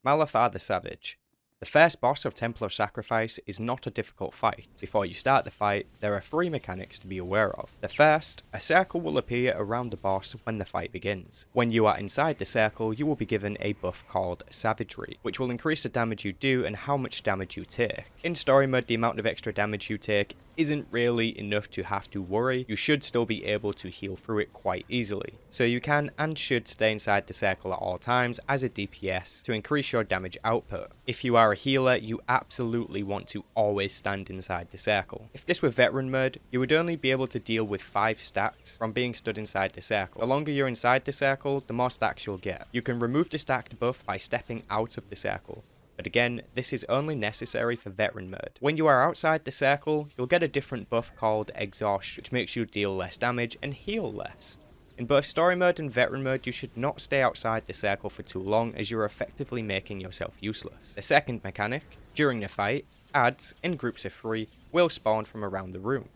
Malaphar the Savage. The first boss of Temple of Sacrifice is not a difficult fight. Before you start the fight, there are 3 mechanics to be aware of. The first, a circle will appear around the boss when the fight begins. When you are inside the circle, you will be given a buff called Savagery, which will increase the damage you do and how much damage you take. In story mode, the amount of extra damage you take isn't really enough to have to worry. You should still be able to heal through it quite easily. So you can and should stay inside the circle at all times as a DPS to increase your damage output. If you are a healer, you absolutely want to always stand inside the circle. If this were veteran mode, you would only be able to deal with 5 stacks from being stood inside the circle. The longer you're inside the circle, the more stacks you'll get. You can remove the stacked buff by stepping out of the circle. But again, this is only necessary for veteran mode. When you are outside the circle, you'll get a different buff called Exhaust, which makes you deal less damage and heal less. In both story mode and veteran mode, you should not stay outside the circle for too long, as you're effectively making yourself useless. The second mechanic, during the fight, adds, in groups of 3, will spawn from around the room.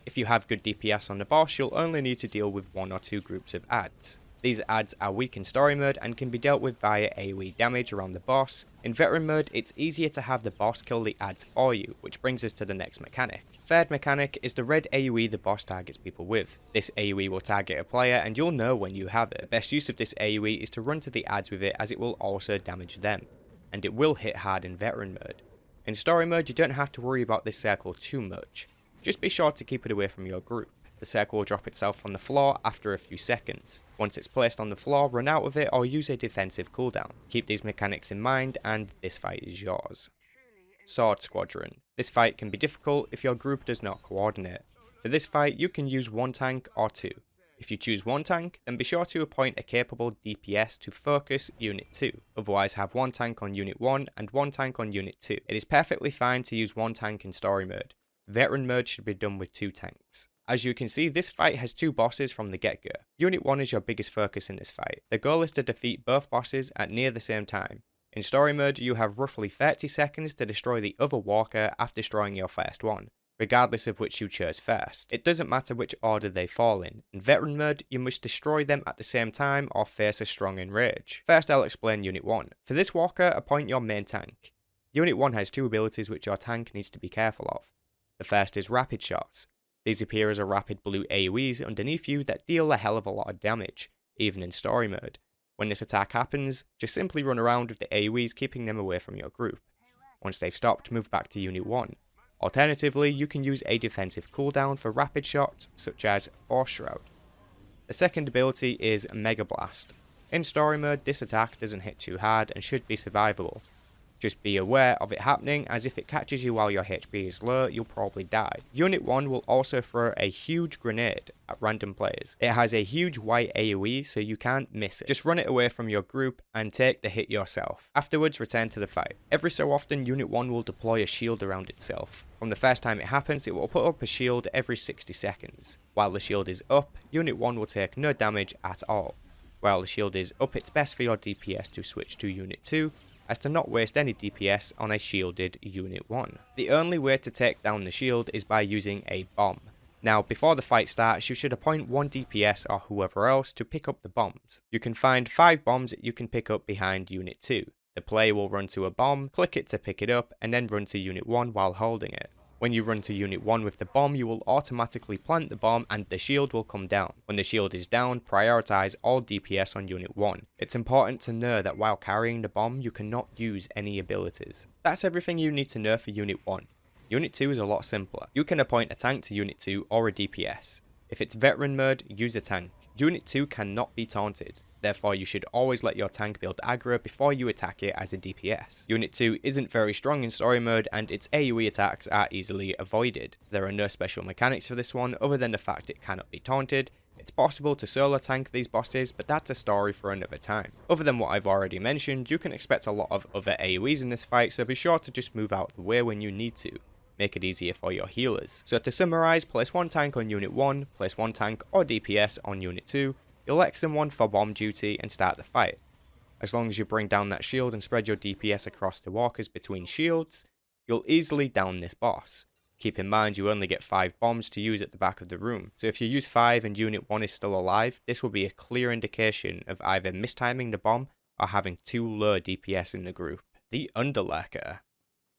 If you have good DPS on the boss, you'll only need to deal with 1 or 2 groups of adds. These adds are weak in story mode and can be dealt with via AoE damage around the boss. In veteran mode, it's easier to have the boss kill the adds for you, which brings us to the next mechanic. Third mechanic is the red AoE the boss targets people with. This AoE will target a player and you'll know when you have it. The best use of this AoE is to run to the adds with it, as it will also damage them, and it will hit hard in veteran mode. In story mode, you don't have to worry about this circle too much. Just be sure to keep it away from your group. The circle will drop itself on the floor after a few seconds. Once it's placed on the floor, run out of it or use a defensive cooldown. Keep these mechanics in mind and this fight is yours. Sword Squadron. This fight can be difficult if your group does not coordinate. For this fight, you can use 1 tank or 2. If you choose 1 tank, then be sure to appoint a capable DPS to focus Unit 2. Otherwise, have 1 tank on Unit 1 and 1 tank on Unit 2. It is perfectly fine to use 1 tank in story mode. Veteran mode should be done with 2 tanks. As you can see, this fight has 2 bosses from the get-go. Unit 1 is your biggest focus in this fight. The goal is to defeat both bosses at near the same time. In story mode, you have roughly 30 seconds to destroy the other walker after destroying your first one, regardless of which you chose first. It doesn't matter which order they fall in. In veteran mode, you must destroy them at the same time or face a strong enrage. First, I'll explain Unit 1. For this walker, appoint your main tank. Unit 1 has 2 abilities which your tank needs to be careful of. The first is Rapid Shots. These appear as a rapid blue AoEs underneath you that deal a hell of a lot of damage, even in story mode. When this attack happens, just simply run around with the AoEs, keeping them away from your group. Once they've stopped, move back to Unit 1. Alternatively, you can use a defensive cooldown for rapid shots, such as Force Shroud. The second ability is Mega Blast. In story mode, this attack doesn't hit too hard and should be survivable. Just be aware of it happening, as if it catches you while your HP is low, you'll probably die. Unit 1 will also throw a huge grenade at random players. It has a huge white AoE, so you can't miss it. Just run it away from your group and take the hit yourself. Afterwards, return to the fight. Every so often, Unit 1 will deploy a shield around itself. From the first time it happens, it will put up a shield every 60 seconds. While the shield is up, Unit 1 will take no damage at all. While the shield is up, it's best for your DPS to switch to Unit 2, as to not waste any DPS on a shielded Unit 1. The only way to take down the shield is by using a bomb. Now, before the fight starts, you should appoint 1 DPS or whoever else to pick up the bombs. You can find 5 bombs that you can pick up behind Unit 2. The player will run to a bomb, click it to pick it up, and then run to Unit 1 while holding it. When you run to Unit 1 with the bomb, you will automatically plant the bomb and the shield will come down. When the shield is down, prioritize all DPS on Unit 1. It's important to know that while carrying the bomb, you cannot use any abilities. That's everything you need to know for Unit 1. Unit 2 is a lot simpler. You can appoint a tank to Unit 2 or a DPS. If it's veteran mode, use a tank. Unit 2 cannot be taunted. Therefore, you should always let your tank build aggro before you attack it as a DPS. Unit 2 isn't very strong in story mode and its AoE attacks are easily avoided. There are no special mechanics for this one other than the fact it cannot be taunted. It's possible to solo tank these bosses, but that's a story for another time. Other than what I've already mentioned, you can expect a lot of other AoEs in this fight, so be sure to just move out of the way when you need to. Make it easier for your healers. So to summarise, place 1 tank on Unit 1, place 1 tank or DPS on Unit 2, elect someone for bomb duty and start the fight. As long as you bring down that shield and spread your DPS across the walkers between shields, you'll easily down this boss. Keep in mind you only get 5 bombs to use at the back of the room, so if you use 5 and Unit 1 is still alive, this will be a clear indication of either mistiming the bomb are having too low DPS in the group. The Underlurker.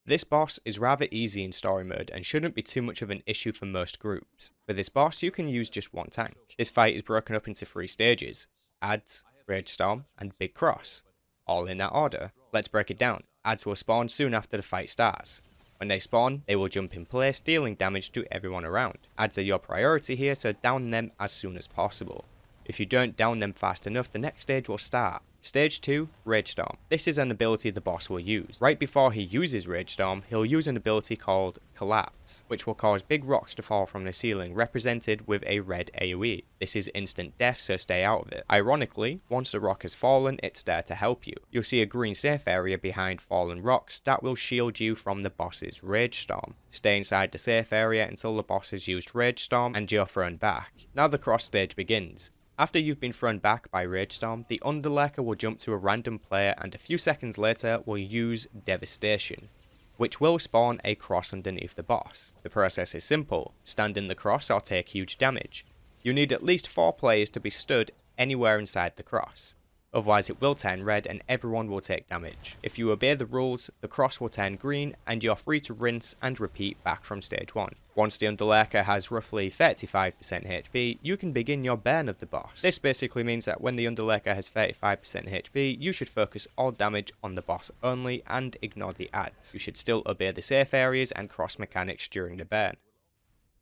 This boss is rather easy in story mode and shouldn't be too much of an issue for most groups. For this boss you can use just one tank. This fight is broken up into 3 stages: Adds, Rage Storm, and Big Cross. All in that order. Let's break it down. Adds will spawn soon after the fight starts. When they spawn, they will jump in place, dealing damage to everyone around. Adds are your priority here, so down them as soon as possible. If you don't down them fast enough, the next stage will start. Stage 2, Rage Storm. This is an ability the boss will use. Right before he uses Rage Storm, he'll use an ability called Collapse, which will cause big rocks to fall from the ceiling, represented with a red AoE. This is instant death, so stay out of it. Ironically, once the rock has fallen, it's there to help you. You'll see a green safe area behind fallen rocks that will shield you from the boss's Rage Storm. Stay inside the safe area until the boss has used Rage Storm and you're thrown back. Now the cross stage begins. After you've been thrown back by Rage Storm, the Underlurker will jump to a random player and a few seconds later will use Devastation, which will spawn a cross underneath the boss. The process is simple: stand in the cross or take huge damage. You need at least 4 players to be stood anywhere inside the cross. Otherwise it will turn red and everyone will take damage. If you obey the rules, the cross will turn green and you're free to rinse and repeat back from stage 1. Once the Underlurker has roughly 35% HP, you can begin your burn of the boss. This basically means that when the Underlurker has 35% HP, you should focus all damage on the boss only and ignore the adds. You should still obey the safe areas and cross mechanics during the burn.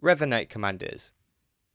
Revanite Commanders.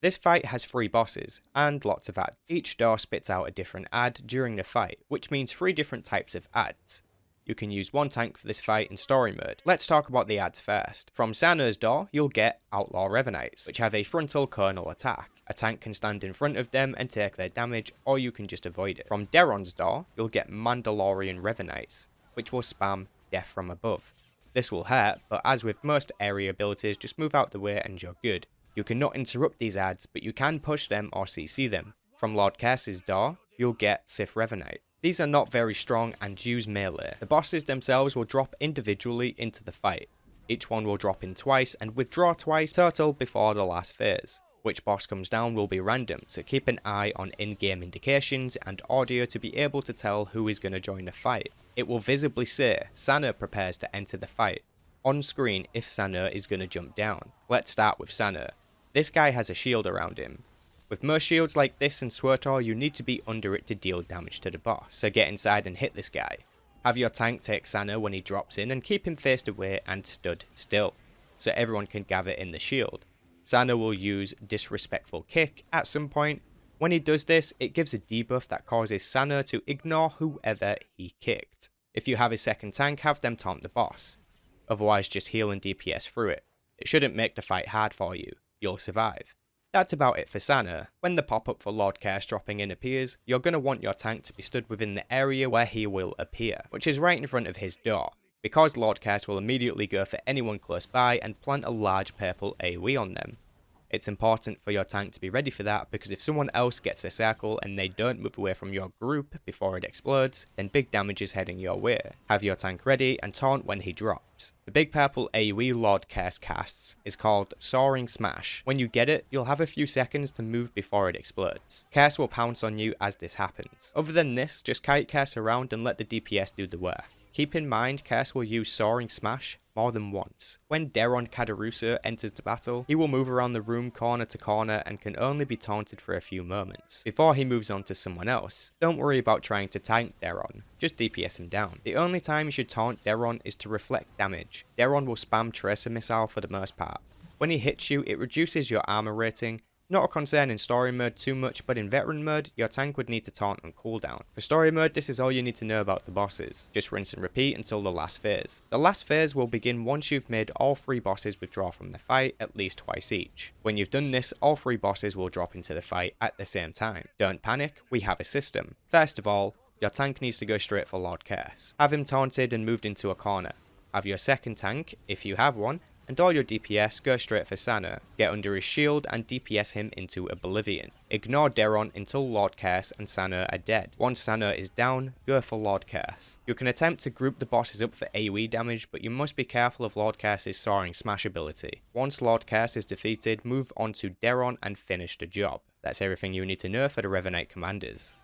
This fight has 3 bosses, and lots of adds. Each door spits out a different add during the fight, which means 3 different types of adds. You can use one tank for this fight in story mode. Let's talk about the adds first. From SWTOR's door, you'll get Outlaw Revanites, which have a frontal conal attack. A tank can stand in front of them and take their damage, or you can just avoid it. From Darth's door, you'll get Mandalorian Revanites, which will spam Death from Above. This will hurt, but as with most area abilities, just move out the way and you're good. You cannot interrupt these adds, but you can push them or CC them. From Lord Curse's door, you'll get Sith Revanite. These are not very strong and use melee. The bosses themselves will drop individually into the fight. Each one will drop in twice and withdraw twice total before the last phase. Which boss comes down will be random, so keep an eye on in-game indications and audio to be able to tell who is going to join the fight. It will visibly say, SWTOR prepares to enter the fight, on screen if SWTOR is going to jump down. Let's start with SWTOR. This guy has a shield around him. With most shields like this in SWTOR, you need to be under it to deal damage to the boss, so get inside and hit this guy. Have your tank take SWTOR when he drops in and keep him faced away and stood still, so everyone can gather in the shield. SWTOR will use Disrespectful Kick at some point. When he does this, it gives a debuff that causes SWTOR to ignore whoever he kicked. If you have a second tank, have them taunt the boss. Otherwise just heal and DPS through it. It shouldn't make the fight hard for you. You'll survive. That's about it for SWTOR. When the pop-up for Lord Curse dropping in appears, you're going to want your tank to be stood within the area where he will appear, which is right in front of his door, because Lord Curse will immediately go for anyone close by and plant a large purple AoE on them. It's important for your tank to be ready for that, because if someone else gets a circle and they don't move away from your group before it explodes, then big damage is heading your way. Have your tank ready and taunt when he drops. The big purple AoE Lord Curse casts is called Soaring Smash. When you get it, you'll have a few seconds to move before it explodes. Curse will pounce on you as this happens. Other than this, just kite Curse around and let the DPS do the work. Keep in mind, Curse will use Soaring Smash more than once. When Darth Cadaruso enters the battle, he will move around the room corner to corner and can only be taunted for a few moments, before he moves on to someone else. Don't worry about trying to tank Darth, just DPS him down. The only time you should taunt Darth is to reflect damage. Darth will spam Tracer Missile for the most part. When he hits you, it reduces your armor rating. Not a concern in story mode too much, but in veteran mode, your tank would need to taunt on cooldown. For story mode, this is all you need to know about the bosses. Just rinse and repeat until the last phase. The last phase will begin once you've made all 3 bosses withdraw from the fight at least twice each. When you've done this, all 3 bosses will drop into the fight at the same time. Don't panic, we have a system. First of all, your tank needs to go straight for Lord Curse. Have him taunted and moved into a corner. Have your second tank, if you have one, and all your DPS go straight for SWTOR. Get under his shield and DPS him into oblivion. Ignore Darth until Lord Curse and SWTOR are dead. Once SWTOR is down, go for Lord Curse. You can attempt to group the bosses up for AoE damage, but you must be careful of Lord Curse's Soaring Smash ability. Once Lord Curse is defeated, move on to Darth and finish the job. That's everything you need to know for the Revanite Commanders.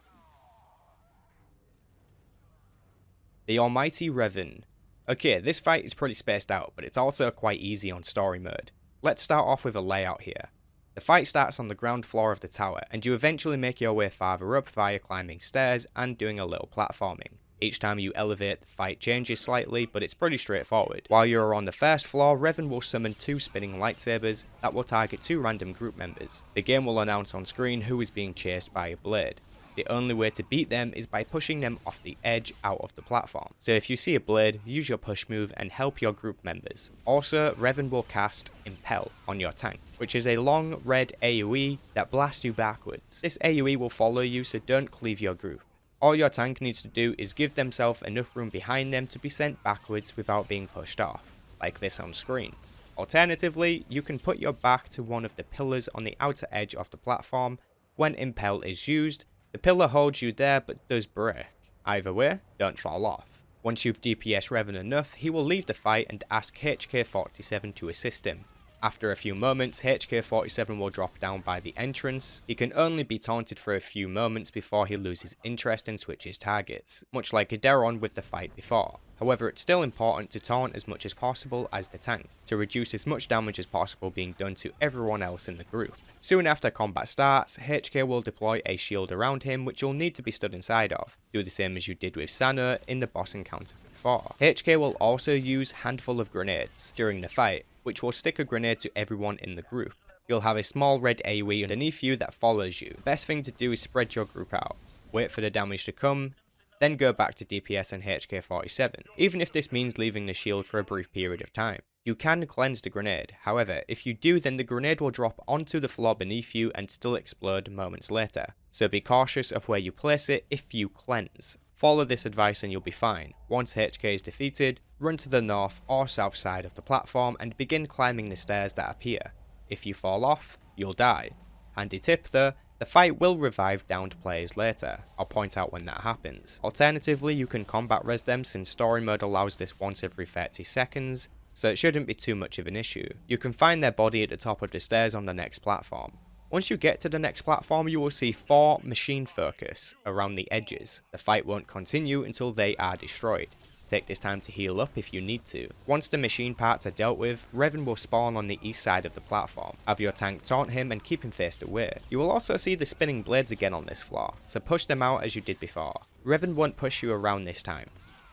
The almighty Revan. Okay, this fight is pretty spaced out, but it's also quite easy on story mode. Let's start off with a layout here. The fight starts on the ground floor of the tower, and you eventually make your way farther up via climbing stairs and doing a little platforming. Each time you elevate, the fight changes slightly, but it's pretty straightforward. While you're on the first floor, Revan will summon 2 spinning lightsabers that will target 2 random group members. The game will announce on screen who is being chased by a blade. The only way to beat them is by pushing them off the edge out of the platform. So if you see a blade, use your push move and help your group members. Also, Revan will cast Impel on your tank, which is a long red AoE that blasts you backwards. This AoE will follow you, so don't cleave your group. All your tank needs to do is give themselves enough room behind them to be sent backwards without being pushed off, like this on screen. Alternatively, you can put your back to one of the pillars on the outer edge of the platform. When Impel is used, the pillar holds you there but does break. Either way, don't fall off. Once you've DPS Revan enough, he will leave the fight and ask HK-47 to assist him. After a few moments, HK-47 will drop down by the entrance. He can only be taunted for a few moments before he loses interest and switches targets, much like Aderon with the fight before. However, it's still important to taunt as much as possible as the tank, to reduce as much damage as possible being done to everyone else in the group. Soon after combat starts, HK will deploy a shield around him which you'll need to be stood inside of. Do the same as you did with Sana in the boss encounter before. HK will also use handful of grenades during the fight, which will stick a grenade to everyone in the group. You'll have a small red AoE underneath you that follows you. The best thing to do is spread your group out, wait for the damage to come, then go back to DPS and HK-47, even if this means leaving the shield for a brief period of time. You can cleanse the grenade, however, if you do then the grenade will drop onto the floor beneath you and still explode moments later, so be cautious of where you place it if you cleanse. Follow this advice and you'll be fine. Once HK is defeated, run to the north or south side of the platform and begin climbing the stairs that appear. If you fall off, you'll die. Handy tip though, the fight will revive downed players later. I'll point out when that happens. Alternatively, you can combat res them since story mode allows this once every 30 seconds, so it shouldn't be too much of an issue. You can find their body at the top of the stairs on the next platform. Once you get to the next platform, you will see 4 machine focus around the edges. The fight won't continue until they are destroyed. Take this time to heal up if you need to. Once the machine parts are dealt with, Revan will spawn on the east side of the platform. Have your tank taunt him and keep him faced away. You will also see the spinning blades again on this floor, so push them out as you did before. Revan won't push you around this time,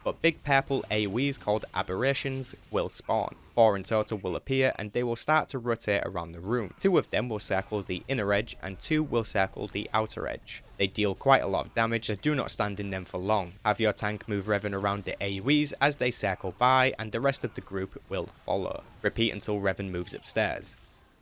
but big purple AoEs called aberrations will spawn. 4 in total will appear and they will start to rotate around the room. 2 of them will circle the inner edge and 2 will circle the outer edge. They deal quite a lot of damage, so do not stand in them for long. Have your tank move Revan around the AoEs as they circle by and the rest of the group will follow. Repeat until Revan moves upstairs.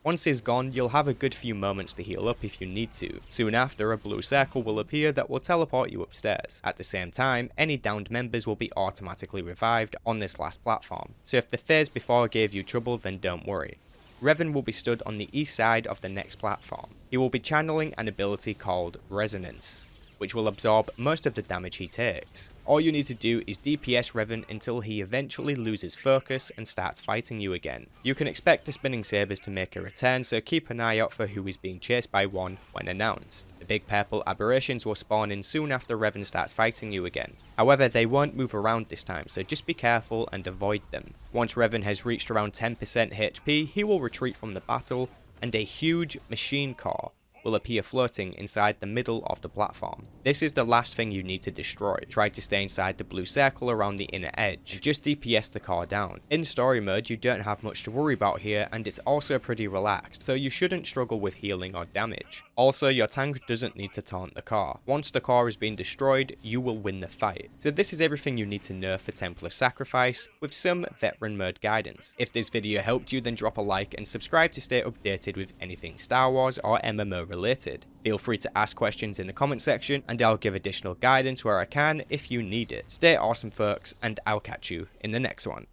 Once he's gone, you'll have a good few moments to heal up if you need to. Soon after, a blue circle will appear that will teleport you upstairs. At the same time, any downed members will be automatically revived on this last platform, so if the phase before gave you trouble, then don't worry. Revan will be stood on the east side of the next platform. He will be channeling an ability called Resonance, which will absorb most of the damage he takes. All you need to do is DPS Revan until he eventually loses focus and starts fighting you again. You can expect the spinning sabers to make a return, so keep an eye out for who is being chased by one when announced. The big purple aberrations will spawn in soon after Revan starts fighting you again. However, they won't move around this time, so just be careful and avoid them. Once Revan has reached around 10% HP, he will retreat from the battle, and a huge machine core will appear floating inside the middle of the platform. This is the last thing you need to destroy. Try to stay inside the blue circle around the inner edge, and just DPS the core down. In story mode, you don't have much to worry about here, and it's also pretty relaxed, so you shouldn't struggle with healing or damage. Also, your tank doesn't need to taunt the core. Once the core has been destroyed, you will win the fight. So this is everything you need to know for Templar Sacrifice, with some veteran mode guidance. If this video helped you, then drop a like and subscribe to stay updated with anything Star Wars or MMO related. Feel free to ask questions in the comment section and I'll give additional guidance where I can if you need it. Stay awesome folks, and I'll catch you in the next one.